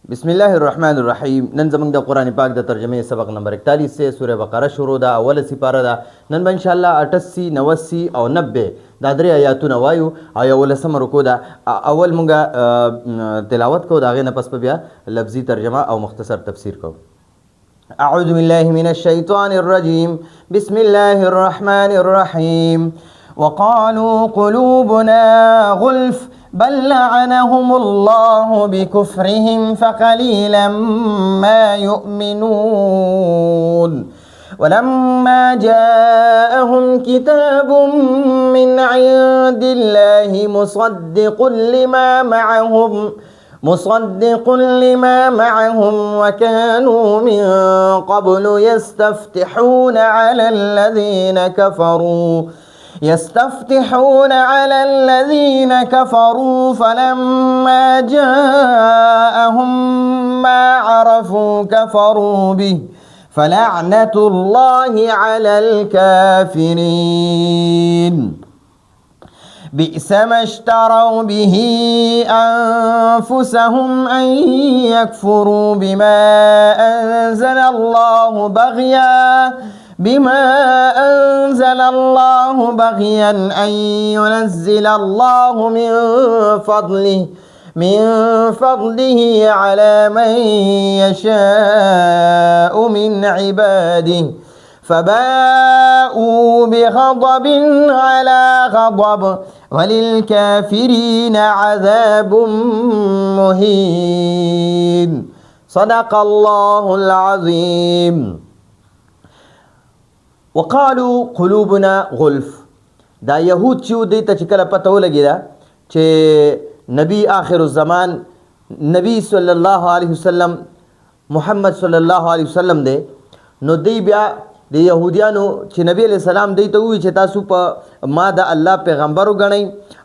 بسم الله الرحمن الرحیم. نن زمونږ د قرآن پاک د ترجمه سبق نمبر 41 سے سورہ بقره شروع ده. اوله سپاره ده. نن به انشاءالله 88 89 او 90 دا درې آیاتونه وایو او یولسمه رکوع ده. اول مونږه تلاوت کوو، د هغې نه پس به بیا لفظي ترجمه او مختصر تفسیر کوو. اعوذ بالله من الشیطان الرجیم. بسم الله الرحمن الرحیم. وقالوا قلوبنا غلف بل لعنهم الله بكفرهم فقليلا ما يؤمنون. ولما جاءهم كتاب من عند الله مصدق لما معهم وكانوا من قبل يستفتحون على الذين كفروا فلما جاءهم ما عرفوا كفروا به فلعنة الله على الكافرين. بئس ما اشتروا به أنفسهم أن يكفروا بما أنزل الله بغيا أن ينزل الله من فضله على من يشاء من عباده فباءوا بغضب على غضب وللكافرين عذاب مهين. صدق الله العظيم. وقالوا قلوبنا غلف. دا یهود چې دوی ته چې کله پته ولګېده چې نبی آخر الزمان نبی صلی الله علیه وسلم محمد صلی الله علیه وسلم دی، نو دی بیا د یهودیانو چې نبی علیہ السلام دی ته ووایي چې تاسو په ما د الله پیغمبر وګڼئ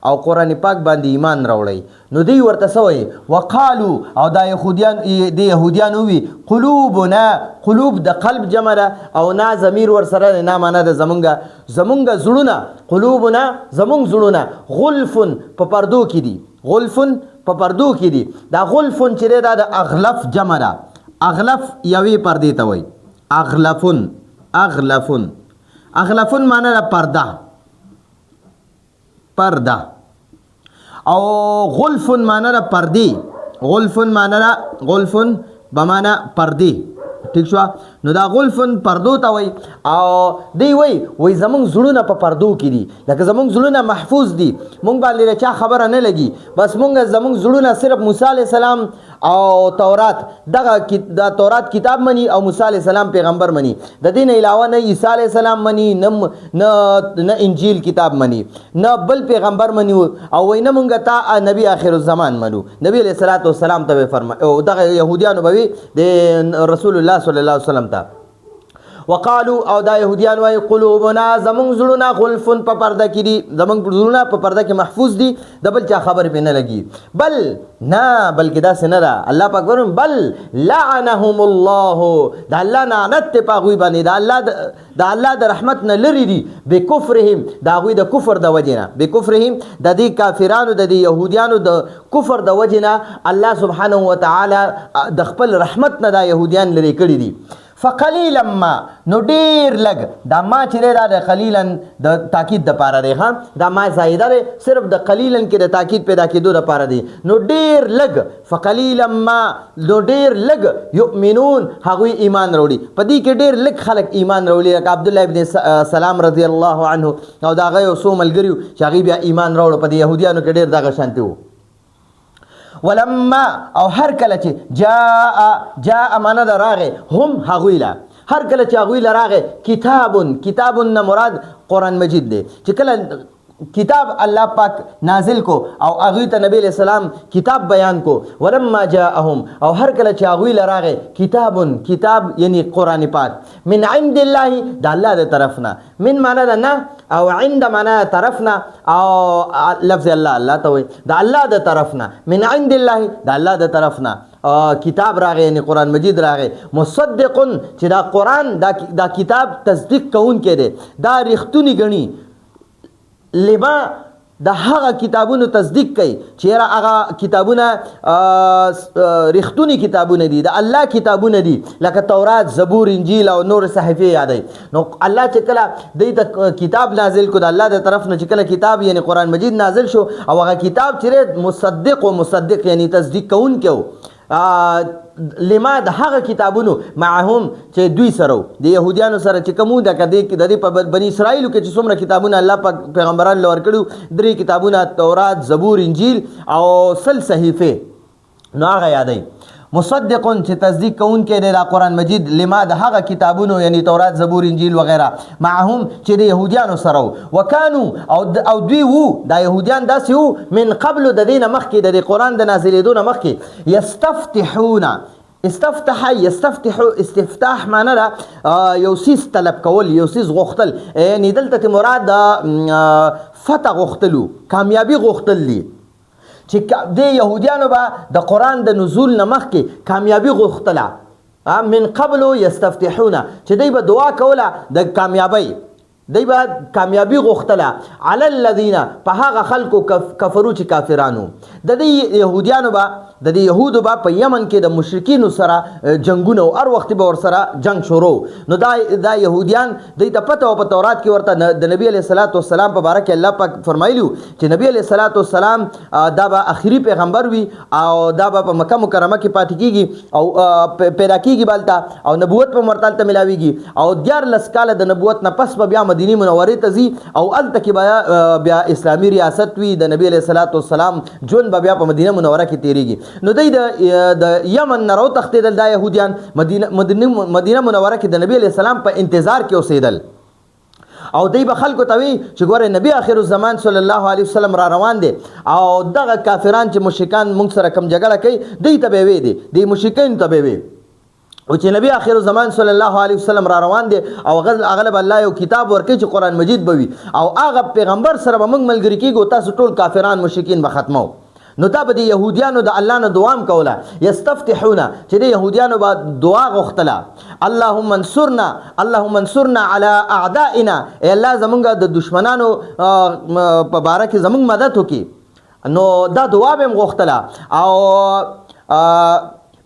او قرآن پاک باندې ایمان راوړئ. نو دی ورته څه وایي؟ وقالو، او دا یهودیان ووي قلوبنا، قلوب د قلب جمع ده او نا ضمیر ورسره نا معنا ده زمونږ زړونه، قلوبنا زمونږ زړونه غلفن په پردو کې دي، غلفن په پردو کې دي. دا غلفن چې دا د اغلف جمع ده. اغلف یوې پردې ته وایي. اغلفن معنی دا پرده او غلفن معنی دا پردی. غلفن بمعنی پردی. ٹھیک شو؟ نو دا غلفن پردو ته وای او دی وای زمونږ زړونه په پردو کې دي، لکه زمونږ زړونه محفوظ دي، مونږ باندې چا خبره نه لګي. بس زمونږ زړونه صرف موسی علیہ السلام او تورات، دا تورات کتاب منی او موسی علیہ السلام پیغمبر منی. د دې نه علاوه نه عیسی علیہ السلام منی، نه انجیل کتاب منی، نه بل پیغمبر منی او وای نه مونږ ته نبی آخر الزمان منو. نبی علیہ الصلوۃ والسلام ته فرمای او دغه يهوديانو به د رسول الله صلی الله علیه وسلم ته. وقالو، او دا یهودیان وای قلوبنا زمونږ زړونه غلفن په پرده کې دي، زمونږ زړونه په پرده کې محفوظ دي، د بل چا خبر پې نه لګي. بل نه، بلکې داسې نه ده. الله پاک فرمایي بل لعنهم الله، د الله لعنت ته په هغوی باندې، د الله د رحمت نه لرې دي. بکفرهم، د هغوی د کفر د وجې نه، بکفرهم د دې کافرانو د دې یهودیانو د کفر د وجې نه الله سبحانه وتعالی د خپل رحمت نه دا یهودیان لرې کړي دي. فقلیلا ما، نو ډیر لګ، دا ما چې دی دا د قلیلا د تاکید د پاره دی. دا ما زائده دی، صرف د قلیلا کې د تاکید پیدا کېدو د پاره دی. نو ډیر لګ، فقلیلا ما، نو ډیر لګ یؤمنون، هغوی ایمان راوړي. په دې کې ډیر لګ خلک ایمان راوړي، لکه عبدالله ابن سلام رضی الله عنه او د هغه یو څو ملګري چې هغوی بیا ایمان راوړو. په دې یهودیانو کې ډیر دغه شانتي وو. ولما، او هر کله چې جاء معنا د راغې، هم هغوی له، هر کله چې هغوی له راغې کتاب نه مراد قرآن مجید دی. چې کله کتاب الله پاک نازل کو او هغوی ته نبی علیہ السلام کتاب بیان کو. ولما جاءهم، او هر کله چې هغوی له راغې کتاب یعنی قرآن پاک من عند الله، د الله د طرف نه. من معنا ده نه، او عند معنا طرف نه، او لفظ الله ته وایي د الله د طرف نه. من عند الله، د الله د طرف نه کتاب راغی، یعنی قرآن مجید راغی. مصدقن، چې دا قرآن دا کتاب تصدیق کوونکی دی، دا رښتونی ګڼي. لما د هغه کتابونو تصدیق کوي چې هغه کتابونه رښتونی کتابونه دي د الله کتابونه دي لکه تورات زبور انجیل او نور صحیفه یادې نو الله چې کله د کتاب نازل کو د الله د طرف نه چې کله کتاب یعنی قرآن مجید نازل شو او هغه کتاب چې مصدق یعنی تصدیق کوونکی لما د هغه کتابونو معهم چې دوی سره د يهوديانو سره چې کوم د کدي په بني اسرائیل کې چې څومره کتابونه الله پاک پیغمبران لور کړو درې کتابونه تورات زبور انجیل او صحیفه نو هغه یادې مصدقون چې تصدیق کوونکې د قرآن مجید لما د هغه کتابونو یعنی تورات زبور انجیل وغیرہ معهم چې د يهوديانو سره وکانو او دوی وو د يهوديان داسې وو من قبل د دین مخکې د قرآن د نازلېدو نه مخکې یستفتحون یستفتح استفتاح معنی را یو سیس طلب کول یو سیس غوښتل یعنی دلته مراد فتح غوښتلو کامیابی غوښتل دي چې د يهوديانو به د قرآن د نزول نه مخکې کامیابی غوښتله من قبل یستفتحون چې دوی به دعا کوله د کامیابی دوی به کامیابی غوښتله علی الذین په هغه خلکو کفرو چې کافرانو د دې يهوديانو به د دې يهودو به په یمن کې د مشرکینو سره جنگونه او هر وخت به ورسره جنگ شروع نو دا يهوديان دوی ته پته او په تورات کې ورته د نبی علیه الصلاۃ والسلام په باره کې الله پاک فرمایلیو چې نبی علیه الصلاۃ والسلام دا به آخري پیغمبر وي او دا به په مکه مکرمه کې پاتې کیږي او پیدا کیږي بالته او نبوت په مرتبه ملاويږي او 14 کال د نبوت نه پس به بیا مدینه منوره ته ځي او الته کې بیا اسلامي ریاست وي د نبی علیه الصلاۃ والسلام جون بیا په مدینه منوره کې تیریږي نو د یمن نه راو تختیدل د يهوديان مدینه منوره کې د نبی علیه السلام په انتظار کې اوسېدل او دوی به خلکو ته وی چې ګوره نبی آخر الزمان صلی الله علیه وسلم را روان دي او دغه کافران چې مشرکان مونږ سره کم جګړه کوي دوی ته به وی دي د مشرکین ته به وی او چې نبی آخر الزمان صلی الله علیه وسلم را روان دي او اغلب الله یو کتاب ورکړي چې قرآن مجید به وي او هغه پیغمبر سره به موږ ملګری کیږو تاسو ټول کافران مشرکین به ختمو نو دا به د يهوديانو د الله نه دعام کوله یستفتحون چې د يهوديانو به دعا غوښتله اللهم انصرنا على اعدائنا ای الله زمونږ د دشمنانو په باره کې زمونږ مدد وکړي نو دا دعا به غوښتله او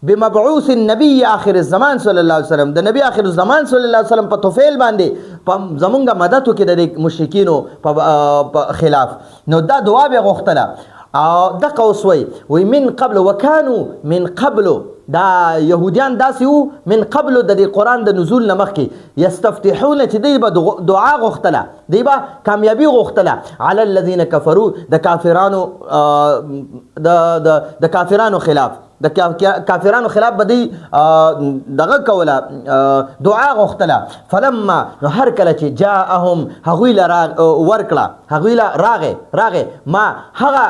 بمبعوث النبي آخر الزمان صلی الله علیه وسلم د نبی آخر الزمان صلی الله علیه وسلم په توفیل باندې زمونږ مدد وکړي د مشرکینو په خلاف نو دا دعا به غوښتله او د قوسوي وي من قبل وکانو من قبل دا يهوديان داسې وو من قبل د قرآن د نزول نه مخکې یستفتحون چې دوی به دعا غوښتله دوی به کامیابي غوښتله علی الذین کفروا د کافرانو د کافرانو خلاف د کافرانو خلاف به دوی دغه کوله دعا غوښتله فلما نو هر کله چې جاءهم هغوی له ورکړه هغوی له راغې ما هغه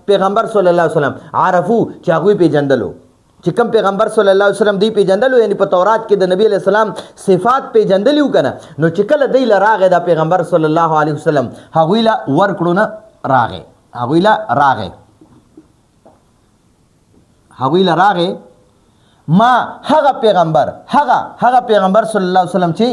پیغمبر صلی الله علیه وسلم عرفو چې هغوی پیژندلو چې کوم پیغمبر صلی الله علیه وسلم دی پیژندلو یعنی په تورات کې د نبی علیه السلام صفات پیژندلیو کنه نو چې کله دی له راغې د پیغمبر صلی الله علیه وسلم هغوی له ورکړو نه راغې هغوی له راغې ما هغه پیغمبر صلی الله علیه وسلم چې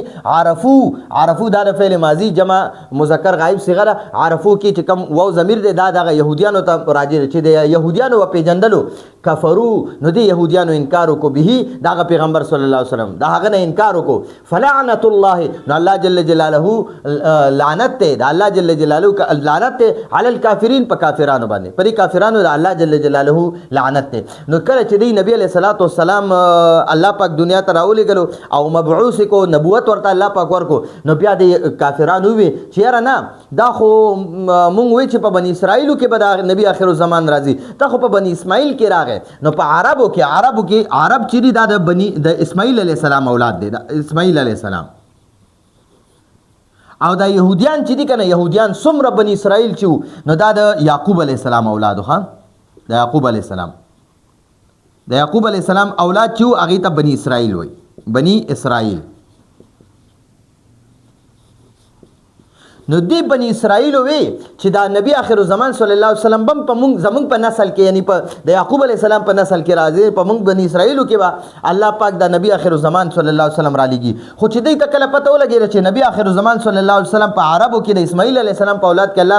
عرفو دا د فعل ماضی جمع مذکر غایب صيغه عرفو کې چې کوم واو ضمیر دی دا د يهوديانو ته راځي چې د يهوديانو په پیژندلو کفرو نو د يهوديانو انکار وکړو به دا پیغمبر صلی الله علیه وسلم دا هغه نه انکار وکړو فلعنت الله نو الله جل جلاله لعنت ته د الله جل جلاله لعنت ته علی الکافرین په کافرانو باندې پرې کافرانو د الله جل جلاله لعنت ته نو کله چې دی نبی علیہ الصلوۃ والسلام الله پاک دنیا ته راولېږلو او مبعوث کو نبوت ورته الله پاک ورکو نو بیا د کافرانو وی چې نه دا خو مونږ وی چې په بنی اسرائیلو کې به د نبی آخر الزمان راځي دا خو په بنی اسماعیل کې راغی نو په عرب چې دا د اسماعیل علیه السلام اولاد دی د اسماعیل علیه السلام او دا يهوديان چې دي کنه يهوديان څومره بنی اسرائیل چې نو دا د یعقوب علیه السلام اولادو ها د یعقوب علیه السلام د یعقوب علیه السلام اولاد چې هغه ته بنی اسرائیل وای بنی اسرائیل نو دی بنی اسرائیل وی چې دا نبی آخر الزمان صلی الله علیه وسلم بم په مونږ زمونږ په نسل کې یعنی په د یعقوب علیه السلام په نسل کې راځي په مونږ بنی اسرائیلو کې به الله پاک دا نبی آخر الزمان صلی الله علیه وسلم را لېږي خو چې دوی ته کله پته ولګېده چې نبی آخر الزمان صلی الله علیه وسلم په عربو کې د اسماعیل علیه السلام په اولاد کې الله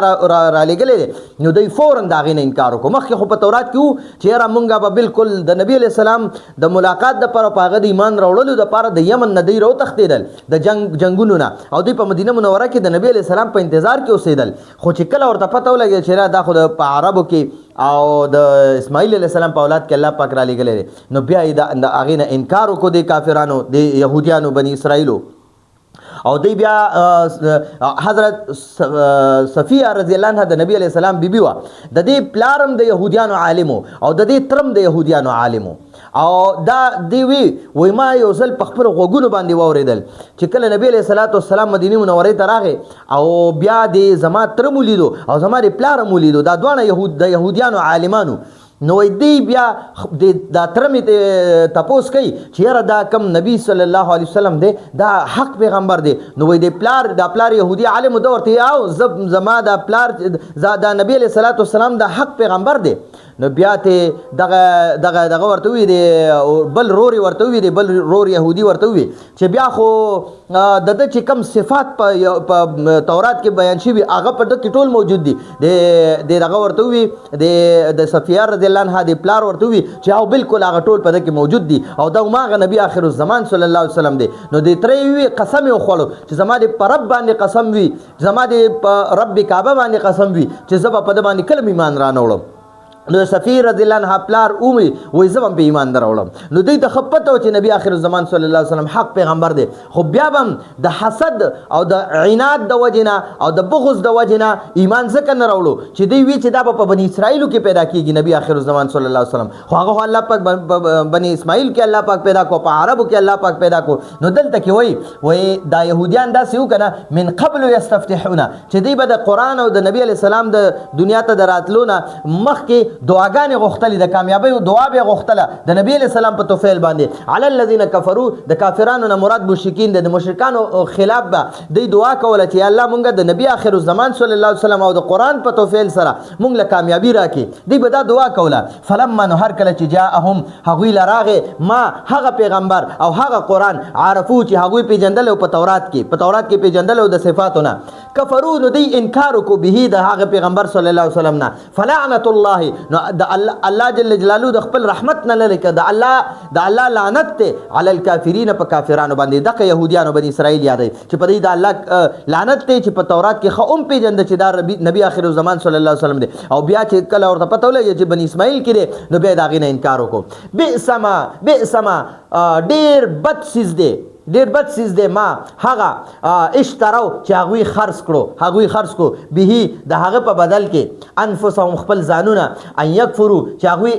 را لېږلی دی نو دوی فوراً د هغې نه انکار وکړو مخکې خو په تورات کې وو چې یاره مونږ به بالکل د نبی علیه السلام د ملاقات دپاره په هغه د ایمان راوړلو دپاره د یمن نه دوی راوتښتېدل د جنګونو نه او دوی په مدینه منوره کې د نبی علیه السلام په انتظار کې اوسېدل خو چې کله ورته پته ولګېده چې دا خو په عربو کې او د اسماعیل علیه السلام په اولاد کې الله پاک را لېږلی دی نو بیا یې د هغې نه انکار وکړو د کافرانو د یهودیانو بني اسرائیلو او دی بیا حضرت صفیه رضی الله عنها د نبی علیه السلام بیبي وه د دې پلارم د یهودیانو عالم او د دې ترم د یهودیانو عالم او دا دی وی ما یو ځل په خپل غوږونو باندې واورېدل چې کله نبی علیه الصلاة والسلام مدینې منورې ته راغی او بیا د زما تره مو لیدو او زما د پلاره مو لیدو دا دواړه د یهودیانو عالمانو نو دی بیا دا تره مې تپوس کوي چې یاره دا کم نبی صلی الله علیه وسلم دی دا حق پیغمبر دی نو وایي د پلار یهودي عالم ده ورته او زما دا پلار دا نبی علیه الصلاة والسلام دا حق پیغمبر دی نو بیا ته دغه ورته وی دی بل روري ورته وی دی بل رور يهودي ورته وی چې بیا خو د چې کم صفات په تورات کې بیان شوي هغه په دغه ټول موجود دي د دغه ورته وی د صفیه رضی الله عنها د پلار ورته وی چې او بالکل هغه ټول په دغه کې موجود دي او دا ماغه نبی آخر الزمان صلی الله علیه وسلم دی نو د ترې وی قسم یې خوړو چې زما د رب باندې قسم وی زما د رب کعبه باندې قسم وی چې زما په د باندې کلم ایمان را نه وړم نو صفی رضی الله عنها پلار اومي وای زبم په ایمان دراوړم نو دوی ته خپته و چې نبی آخر الزمان صلی الله علیه وسلم حق پیغمبر دی خو بیا هم د حسد او د عناد د وجنه او د بغض د وجنه ایمان ځکه نه راوړو چې دوی وی چې دا په بنی اسرائیلو کې پیدا کیږي نبی آخر الزمان صلی الله علیه وسلم خو هغه الله پاک بنی اسماعیل کې الله پاک پیدا کو په عربو کې الله پاک پیدا کو نو دلته کې وای دا يهوديان داسې وکنه من قبل یستفتحون چې دوی به د قران او د نبی علی السلام د دنیا ته دراتلونه مخکې دعاګانې غوښتلې د کامیابۍ او دعا به غوښتله د نبی علیه السلام په توفیل باندې علی الذین کفروا د کافرانو نه مراد مشرکین د مشرکانو خلاف به دوی دعا کوله چې الله مونږ د نبی آخر الزمان صلی الله علیه وسلم او د قرآن په توفیل سره مونږ له کامیابي راکړي دوی به دا دعا کوله فلما نو هر کله چې جاءهم هغوی له راغې ما هغه پیغمبر او هغه قرآن عرفو چې هغوی پیژندل او په تورات کې پیژندل او د صفاتونه کفرو نو دوی انکار وکړو به د هغه پیغمبر صلی الله علیه وسلم نه فلعنت الله نو د الله جل جلاله د خپل رحمت نه لری ک د الله لعنت ته علی الکافرین په کافرانو باندې دغه يهودیانو بنی اسرائیل یادې چې په دې د الله لعنت ته چې په تورات کې خو پیژند چې دا نبی آخر الزمان صلی الله علیه وسلم دی او بیا چې کله ورته پته ولګي چې بنی اسماعیل کې دی نو بیا دا غي نه انکار وکړو بئسما ډیر بد سیز دی ډیر بد سیز دی ما هغه اشتراو چې هغوی خرڅ کړو به د هغه په بدل کې انفسهم خپل ځانونه ان یکفرو چې هغوی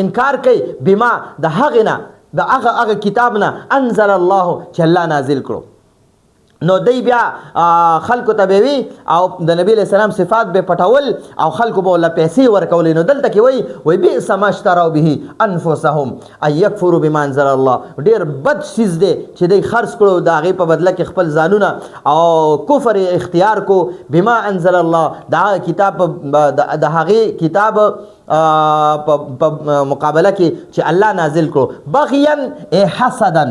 انکار کوي بما د هغې نه د هغه کتاب نه انزل الله چې الله نازل کړو نو دی بیا خلکو ته به وي او د نبی علیہ السلام صفات به پټول او خلکو به الله پیسې ورکولې نو دلته کې وای بئس ما اشتروا به انفسهم ان یکفروا بما انزل الله ډیر بد چیز دی چې دی خرڅ کړو د هغې په بدله کې خپل ځانونه او کفر اختیار کو بما انزل الله د هغه کتاب د هغې کتاب په مقابله کې چې الله نازل کړو بغیا حسدا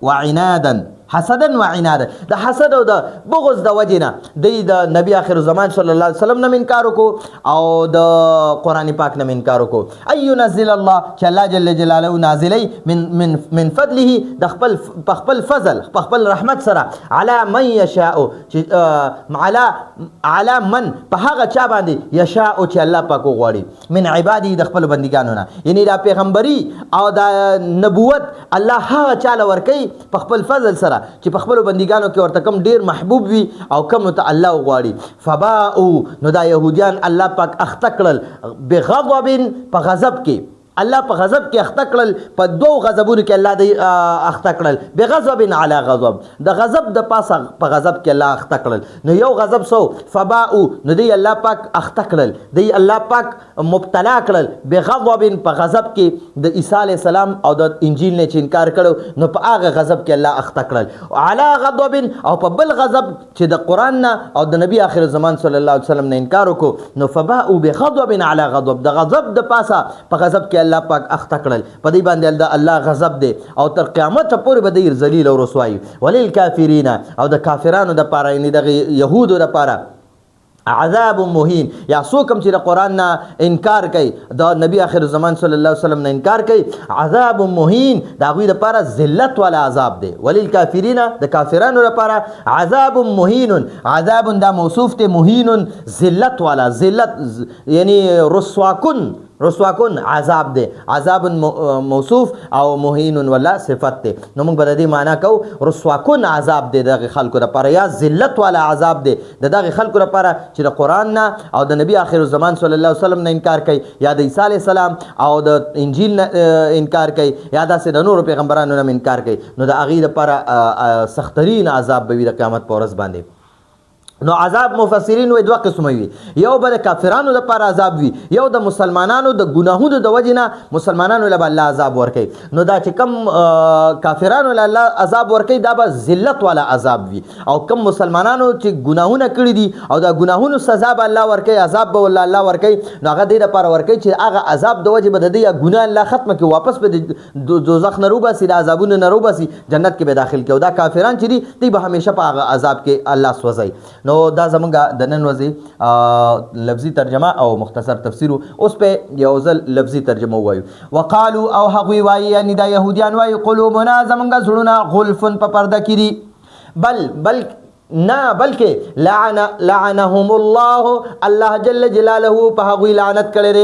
وعنادا حسدا وعنادا د حسد او د بغض د وجنه د نبی آخر زمان صلی الله علیه وسلم نه انکار وکړو او د قران پاک نه انکار وکړو اي ينزل الله چې الله جل جلاله نازلی من فضله د خپل فضل خپل رحمت سره علی من یشاء علی من په هغه چا باندې یشاء چې الله پاک غواړي من عباده د خپل بندګانو نه یعنی دا پیغمبري او د نبوت الله هغه چاله ورکي په خپل فضل سره چې په خپل بندګانو کې ورته کم ډیر محبوب وي او کم ته الله غواړي فباءوا نو دا يهوديان الله پاک اخته کړل بغضب په غضب کې الله په غضب کې اخته کړل په دوه غضبونو کې الله دی اخته کړل بغضب علی غضب د غضب د پاسه په غضب کې الله اخته کړل نو یو غضب سو فباء نو دی الله پاک اخته کړل دی الله پاک مبتلا کړل بغضب په غضب کې د عیسی علی السلام او د انجیل نه چې انکار کړو نو په هغه غضب کې الله اخته کړل علی غضب او په بل غضب چې د قران نه او د نبی آخر زمان صلی الله علیه وسلم نه انکار وکړو نو فباء بغضب علی غضب د غضب د پاسه په غضب کې الله پاک اخته کړل په دې باندې الله غضب دی او تر قیامت پورې به دی ذلیل او رسوایی وللکافرین او د کافرانو د پاره یعنی د یهودو د پاره عذاب مهین یا څوک چې د قرآن نه انکار کوي د نبی آخر زمان صلی الله علیه وسلم نه انکار کوي عذاب مهین د هغوی دپاره ذلت والا عذاب دی وللکافرین د کافرانو لپاره عذاب مهین عذاب دا موصوف دی مهین ذلت والا ذلت یعنی رسواکن عذاب دی عذاب موصوف او مهین ولا صفت دی نو موږ به د دې معنا کوو رسواکن عذاب دی دغه خلکو لپاره یا ذلت والا عذاب دی د دغه خلکو لپاره چې د قرآن نه او د نبی آخر زمان صلی الله علیه وسلم نه انکار کوي یا د عیسی علیه السلام او د انجیل نه انکار کوي یا داسې د نورو پیغمبرانو نه انکار کوي نو د هغې لپاره سخترین عذاب به وي د قیامت په ورځ باندې نو عذاب مفسرین وی دوه قسمه وي یو به د کافرانو لپاره عذاب وي یو د مسلمانانو د ګناهونو د وجې نه مسلمانانو له به الله عذاب ورکوي نو دا چې کم کافرانو له الله عذاب ورکوي دا به ذلت والا عذاب وي او کم مسلمانانو چې ګناهونه کړي دي او د ګناهونو سزا به الله ورکوي عذاب به الله ورکوي نو هغه دې لپاره ورکوي چې هغه عذاب د وجې به د دې ګناه الله ختمه کړي واپس به د دوزخ نه روباسي د عذابونو نه روباسي جنت کې به داخل کړي او دا کافران چې دي دوی به همیشه په هغه عذاب کې الله سوځي نو دا زمونږ د نن ورځې لفظي ترجمه او مختصر تفسیر اوس په یو ځل لفظي ترجمه ووایو وقالو او هغوی وایي یعنی دا یهودیان وایي قلوبنا زمونږ زړونه غلفن په پرده کې دي بل نه بلکې لعنهم الله الله جل جلاله په هغوی لعنت کړی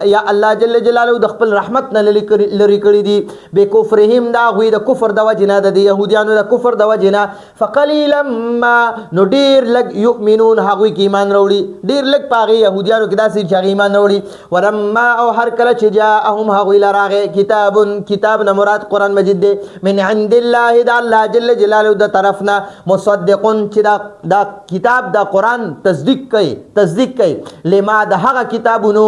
یا الله جل جلاله د خپل رحمت نه لرې کړي دي بکفرهم د هغوی د کفر د وجې نه د یهودیانو د کفر د وجې نه فقلیلا ما نو ډېر لږ یؤمنون هغوی کې ایمان راوړي ډېر لږ په هغې یهودیانو کې داسې چې هغې ایمان راوړي ولما او هر کله چې جاءهم هغوی له راغی کتاب نه مراد قرآن مجید دی من عند الله د الله جل جلاله د طرف نه مصدقون چې دا کتاب دا قرآن تصدیق کوي لما د هغه کتابونو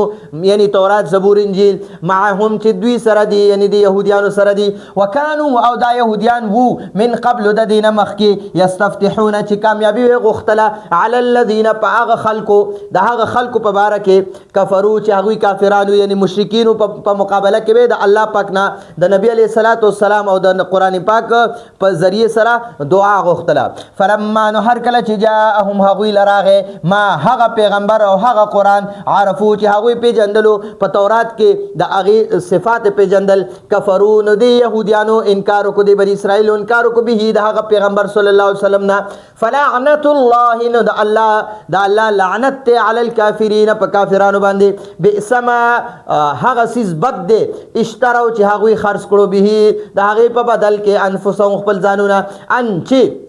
یعنی تورات زبور انجیل معهم چې دوی سره دي یعنی د یهودیانو سره دي وکانو او دا یهودیان وو من قبل د دینه مخکې یستفتحون چې کامیابي غوښتله علی الذین په هغه خلکو د هغه خلکو په باره کې کفرو چې هغوی کافرانو یعنی مشرکینو په مقابله کې به د الله پاک نه د نبی علیه الصلاۃ والسلام او د قرآن پاک په ذریعه سره دعا غوښتله فلما هر کله چې جاءهم هغوی لراغه ما هغه پیغمبر او هغه قرآن عرفو چې هغوی پیژندلو په تورات کې د هغې صفات پیژندل کفرو نو د یهودیانو انکار وکړو د بني اسرائیلو انکار وکړو به د هغه پیغمبر صلی الله علیه وسلم نه فلعنت الله نو د الله لعنت ته علی الکافرین په کافرانو باندې بئس ما هغه څیز بد دی اشتروا چې هغوی خرڅ کړو به د هغې په بدل کې انفسهم خپل ځانونه ان چې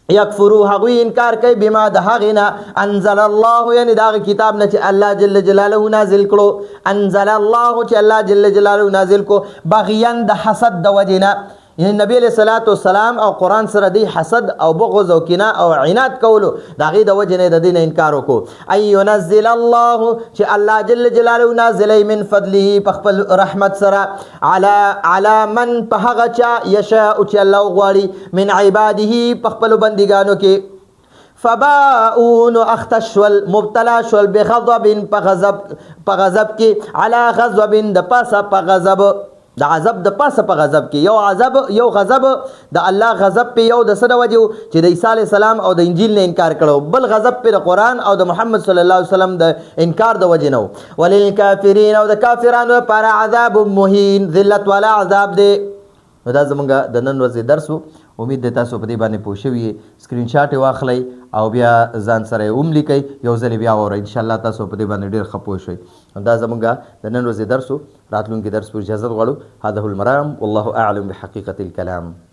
یکفرو هغوی انکار کوي بما د هغې نه انزل الله یعنی د هغه کتاب نه چې الله جل جلاله نازل کړو انزل الله چې الله جل جلاله نازل کړو بغیا د حسد د وجې نه یعنی نبی علیہ الصلوۃ والسلام او قرآن سره دی حسد او بغض او کینه او عناد کولو د هغې د وجې نه د دې نه انکار وکړو ان ينزل الله چې الله جل جلاله نازلی من فضله په خپل رحمت سره علی من په هغه چا یشاء چې الله غواړي من عباده په خپلو بندګانو کې فباؤون اختشول مبتلا شول بغضب په غضب کې علی غضب د پاسه په غضب د عذاب د پاسه په غضب کې یو غضب د الله غضب په یو د څه د وجې چې د عیسی علیه السلام او د انجیل نه انکار کړو بل غضب په د قرآن او د محمد صلی الله علیه وسلم د انکار د وجې نه وللکافرین او د کافرانو لپاره عذاب مهین ذلت والا عذاب دی نو دا زمونږ د نن ورځې درس و امید دی تاسو په دې باندې پوه شوي یې سکرین شاټ یې واخلئ او بیا ځان سره یې ولیکئ یو ځل بیا واورئ انشاءالله تاسو په دې باندې ډېر ښه پوه شئ دا زمونږ د نن ورځې درس و راتلونکي درس پر اجازت غواړو هذا هو المرام والله اعلم بحقیقة الكلام